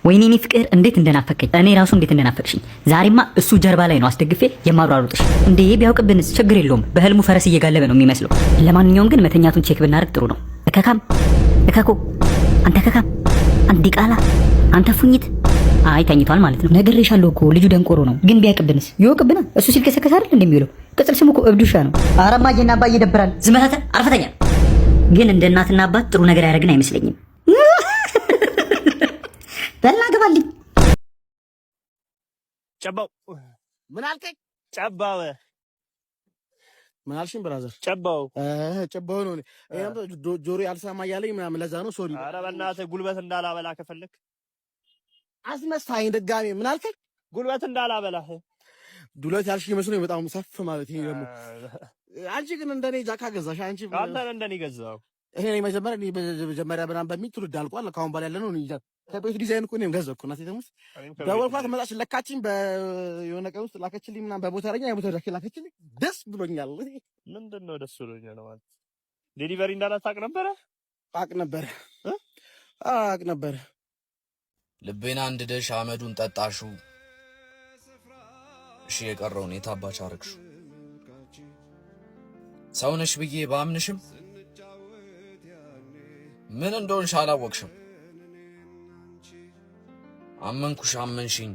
ወይኔ እኔ ፍቅር እንዴት እንደናፈቀኝ እኔ ራሱ እንዴት እንደናፈቅሽኝ ዛሬማ እሱ ጀርባ ላይ ነው አስደግፌ የማብራሩጥሽ እንዴ ቢያውቅብንስ ችግር የለውም በህልሙ ፈረስ እየጋለበ ነው የሚመስለው ለማንኛውም ግን መተኛቱን ቼክ ብናደርግ ጥሩ ነው እከካም እከኮ አንተ እከካም አንተ ዲቃላ አንተ ፉኝት አይ ተኝቷል ማለት ነው ነግሬሻለሁ እኮ ልጁ ደንቆሮ ነው ግን ቢያውቅብንስ ይወቅብና እሱ ሲል ከሰከሰ አይደል እንደሚውለው ቅጽል ስሙ እኮ እብዱሻ ነው አረማዬና አባዬ ይደብራል ዝመታተ አርፈተኛ ግን እንደ እናትና አባት ጥሩ ነገር ያደርግን አይመስለኝም በላ ገባልኝ ጨባው ምን አልከኝ? ጨባው ምን አልሽኝ? ብራዘር ጨባው ነው። ጆሮ ያልሰማ እያለኝ ምናምን ለዛ ነው። ሶሪ። ኧረ በእናትህ ጉልበት እንዳላበላ ከፈለክ አስመሳኝ ድጋሜ ምን አልከኝ? ጉልበት እንዳላበላህ ዱለት ያልሽኝ መስሎኝ በጣም ሰፍ ማለት ይሄ ደግሞ አንቺ ግን እንደኔ ጃካ ገዛሽ አንቺ አንተ እንደኔ ገዛው ይሄ ነው መጀመሪያ ብራን በሚል ትውልድ አልቋል። ካሁን በኋላ ያለ ነው እንጃ ከቤት ዲዛይን እኮ ነው ገዛኩ እናቴ ተሙስ ደወልኳት መጣች ለካችኝ በየሆነ ቀን ውስጥ ላከችልኝ ምናምን በቦታረኛ የቦታ ላከችልኝ ደስ ብሎኛል። ምንድነው ደስ ብሎኛል ማለት ዴሊቨሪ እንዳላታቅ ነበር አቅ ነበር ልቤና አንድ ደሽ አመዱን ጠጣሹ እሺ የቀረውን የታባች አረግሹ ሰውነሽ ብዬ ባምንሽም ምን እንደሆንሽ አላወቅሽም አመንኩሽ አመንሽኝ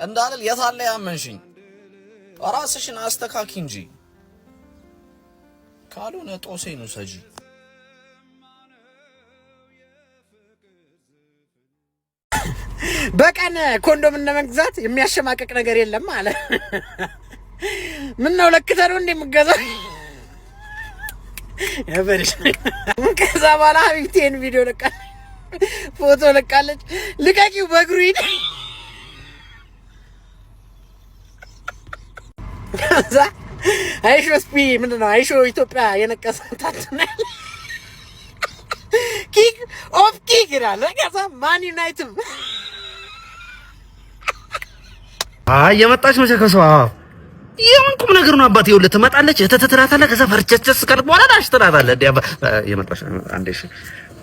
እንዳልል የታለ ያመንሽኝ ራስሽን አስተካኪ እንጂ ካልሆነ ጦሴኑ ሰጂ በቀን ኮንዶም ለመግዛት የሚያሸማቀቅ ነገር የለም አለ ምን ነው ለክተሩ እንደምገዛው ያበርሽ ከዛ በኋላ ሀቢብቴን ቪዲዮ ለቃ ፎቶ ለቃለች ልቀቂው በእግሩ ሂድ ከዛ አይሾ ስፒ ምንድነው አይሾ ኢትዮጵያ የነቀሰታትና ኪክ ኦፍ ኪክ ይላል ከዛ ማን ዩናይትድ የመጣች መቼ ከሰው የምንቁም ነገር ነው አባቴ ይኸውልህ ትመጣለች ተተተራታለህ ከዛ ፈርቸቸስ ካል በኋላ ዳሽ ትላታለህ የመጣች አንዴ እሺ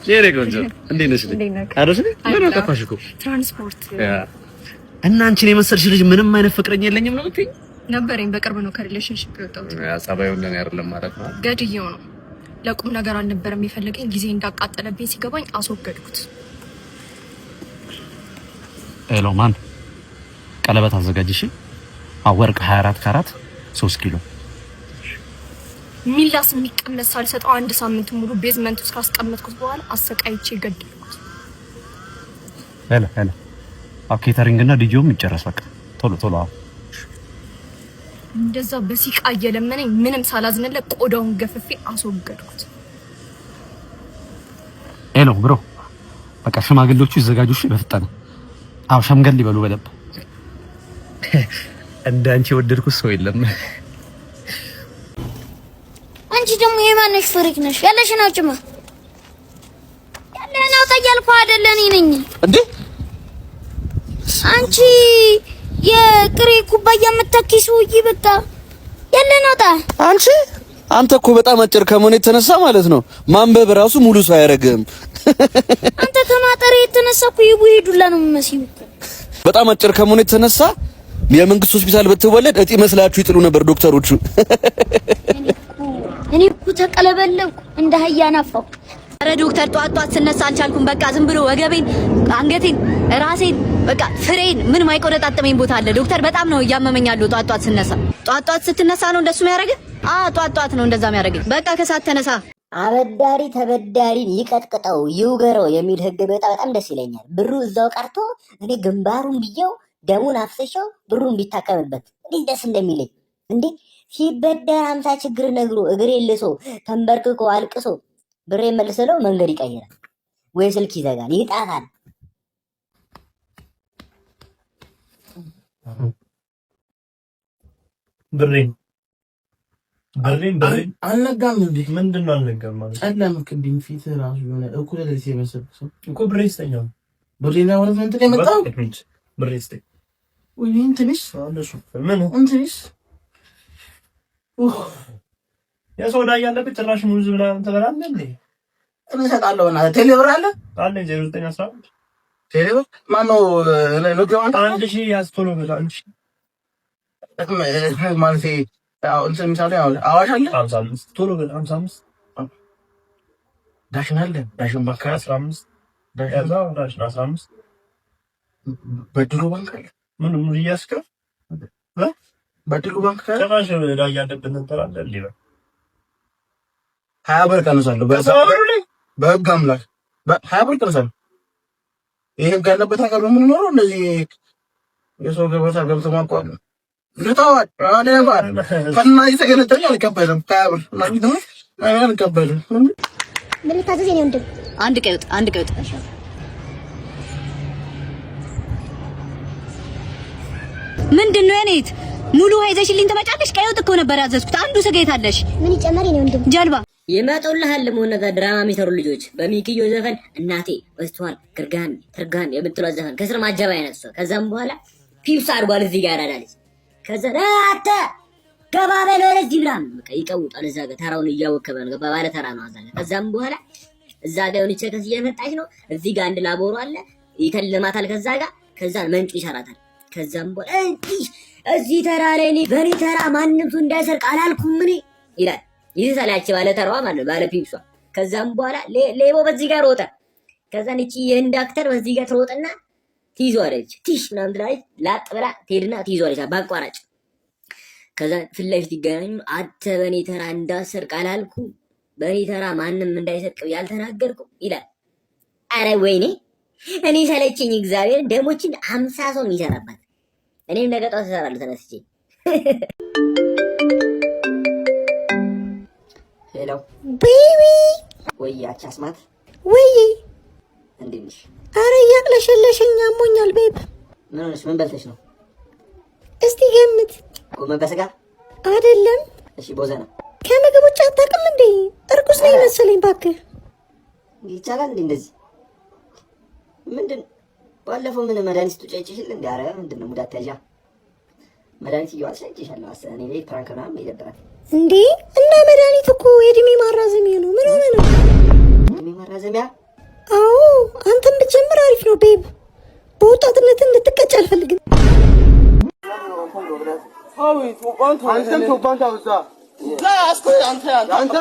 ጄሬ ጎንጆ እንዴት ነሽ አረሽ ምን አጠፋሽ እኮ ትራንስፖርት እና አንቺን የመሰልሽ ልጅ ምንም አይነት ፍቅረኛ የለኝም ነው የምትይኝ ነበረኝ በቅርብ ነው ከሪሌሽንሺፕ የወጣሁት ያ ጸባዩ ለኔ አይደለም ማለት ነው ገድየው ነው ለቁም ነገር አልነበረም የሚፈልገኝ ጊዜ እንዳቃጠለብኝ ሲገባኝ አስወገድኩት ሄሎ ማን ቀለበት አዘጋጅሽ አወርቅ 24 ካራት 3 ኪሎ ሚላስ የሚቀመስ ሳልሰጠው አንድ ሳምንት ሙሉ ቤዝመንት ውስጥ ካስቀመጥኩት በኋላ አሰቃይቼ ገደልኩት ሄሎ ኬተሪንግ እና ዲጂዮም ይጨረስ በቃ ቶሎ እንደዛ በሲቃ እየለመነኝ ምንም ሳላዝንለት ቆዳውን ገፍፌ አስወገድኩት ሄሎ ብሮ በቃ ሽማግሌዎቹ ይዘጋጁሽ በፍጠነ ሸምገል ይበሉ በደብ እንዳንቺ ወደድኩት ሰው የለም አንቺ ደግሞ የማነሽ ፍሪክ ነሽ ያለሽ ነው ጭማ ያለና ታያልኩ አይደለ እኔ ነኝ እንዴ አንቺ የቅሬ ኩባያ የምትተኪሱ ይበቃ ያለና ታ አንተ እኮ በጣም አጭር ከመሆን የተነሳ ማለት ነው ማንበብ ራሱ ሙሉ ሰው አያረግም አንተ ከማጠር የተነሳኩ ይሄዱላ ነው የሚመስሉ በጣም አጭር ከመሆን የተነሳ የመንግስት ሆስፒታል ብትወለድ እጢ መስላችሁ ይጥሉ ነበር ዶክተሮቹ እኔ እኮ ተቀለበለብኩ እንደ አህያ ናፋው አረ ዶክተር ጧት ስነሳ አልቻልኩም በቃ ዝም ብሎ ወገቤን አንገቴን ራሴን በቃ ፍሬን ምን ማይቆረጣጠመኝ ቦታ አለ ዶክተር በጣም ነው ያመመኛለሁ ጧት ስነሳ ጧት ስትነሳ ነው እንደሱ የሚያደርግ ጧት ነው እንደዛ የሚያደርግ በቃ ከሳት ተነሳ አበዳሪ ተበዳሪን ይቀጥቅጠው ይውገረው የሚል ህግ በጣም ደስ ይለኛል ብሩ እዛው ቀርቶ እኔ ግንባሩን ብየው ደሙን አፍሰሽው ብሩን ቢታከምበት እንዴት ደስ እንደሚለኝ እንዴ ሲበደር 50 ችግር ነግሮ እግሬ ልሶ ተንበርክኮ አልቅሶ ብሬ መልሰለው መንገድ ይቀይራል ወይ ስልክ ይዘጋል ይጣታል ብሬን አልነጋም እንዴ ምንድነው አልነጋም ማለት ጨለምክ እንዴ ፊት ራሱ የሆነ እኩለ ለዚህ የመሰልኩ እኮ ብሬስተኛው ብሬና ወለ እንትን የመጣው ብሬስተኝ ወይ እንትንሽ አለሽ ምን እንትንሽ የሶዳ ያለበት ጭራሽ ሙዝ ምናምን ተበላለህ እንዴ እሰጣለሁ እና ቴሌብር አለ 0911 ቴሌብር ማነው ንግድ ባንክ 1000 ያስቶሎ ብላ አንቺ ማለት ያው እንትን ምሳሌ ያው አዋሽ አለ 55 ቶሎ ብላ 55 ዳሽን አለ ዳሽን ባንክ 15 ዳሽን 15 በድሩ ባንክ አለ ምን እያስከፍ በድሩ ባንክ ጭራሽ ላይ ያለብን ነበር አለ ሊባ 20 ብር ቀንሳለሁ በህግ አምላክ 20 ብር ቀንሳለሁ። ይሄን ካለበት ሀገር በምን ኖሮ እንደዚህ የሰው ገበታ ገብቶ ማቋል ለታዋት አለባር ፈና ይተገነጠኝ አልቀበልም። 20 ብር ማለት ነው አልቀበልም። ምን ልታዘዝ የኔ ወንድም? አንድ ቀይጥ ምንድነው የኔት ሙሉ ሀይዘሽልኝ ተመጫለሽ። ቀይጥ እኮ ነበር ያዘዝኩት። አንዱ ስጋት አለሽ። ምን ይጨመር የኔ ወንድም? ጀልባ ይመጡልሃል። ሞነታ ድራማ የሚሰሩ ልጆች በሚኪዮ ዘፈን እናቴ ወስተዋል ትርጋን የምትለው ዘፈን ከስር ማጀባ ያነሳ። ከዛም በኋላ ፒፕስ አድርጓል እዚህ ጋር አዳለች። ከዛ አተ ገባ በለው ለዚህ ብላም በቃ ይቀውጣል። እዛ ጋር ተራውን እያወከበ ነው። ገባ ባለ ተራ ነው አዛለ። ከዛም በኋላ እዛ ጋር የሆነች ከዚህ እየመጣች ነው። እዚህ ጋር አንድ ላቦሮ አለ ይከልማታል። ከዛ ጋር ከዛ መንጩ ይሰራታል። ከዛም በኋላ እዚህ ተራ ላይ እኔ በኔ ተራ ማንም ሰው እንዳይሰርቅ አላልኩም እኔ ይላል። ይሰላች ባለ ተራዋ ማለት ባለ ፒፕሷ። ከዛም በኋላ ሌቦ በዚህ ጋር ሮጠ። ከዛን እቺ የህንድ አክተር በዚህ ጋር ትሮጥና ትይዟለች። ቲሽ ምናምን ትላለች። ላጥ ብላ ትሄድና ትይዟለች ባቋራጭ። ከዛ ፊት ለፊት ይገናኙ። አንተ በኔ ተራ እንዳሰርቅ አላልኩም በኔ ተራ ማንም እንዳይሰርቅ ያልተናገርኩ ይላል። አረ ወይኔ እኔ ሰለችኝ እግዚአብሔር። ደሞችን 50 ሰው የሚሰራባት እኔም ነገ ጧት እሰራለሁ ተነስቼ። ሄሎ ቤቢ ወይ አቻስማት ወይ እንዴት ነሽ? አረ እያቅለሸለሸኝ አሞኛል ቤብ። ምን ሆነሽ? ምን በልተሽ ነው? እስቲ ገምት። ጎመን በስጋ አይደለም። እሺ ቦዘና ከምግብ ውጭ አታውቅም እንዴ? እርጉዝ ነኝ መሰለኝ። እባክህ ይቻላል እንዴ እንደዚህ? ምንድን ባለፈው ምን መድኃኒት ትጨጭሽል እንዴ? አረ ምንድነው ሙዳት ተያዣ መድኃኒት እየዋልሽ አይቼሻለሁ። እኔ ቤት ፕራንክ ምናምን ይደብራል እንዴ? እና መድኃኒት እኮ የእድሜ ማራዘሚያ ነው። ምን ሆነ ነው እድሜ ማራዘሚያ? አዎ አንተም ብትጀምር አሪፍ ነው ቤብ። በወጣትነት እንድትቀጭ አልፈልግም። አንተ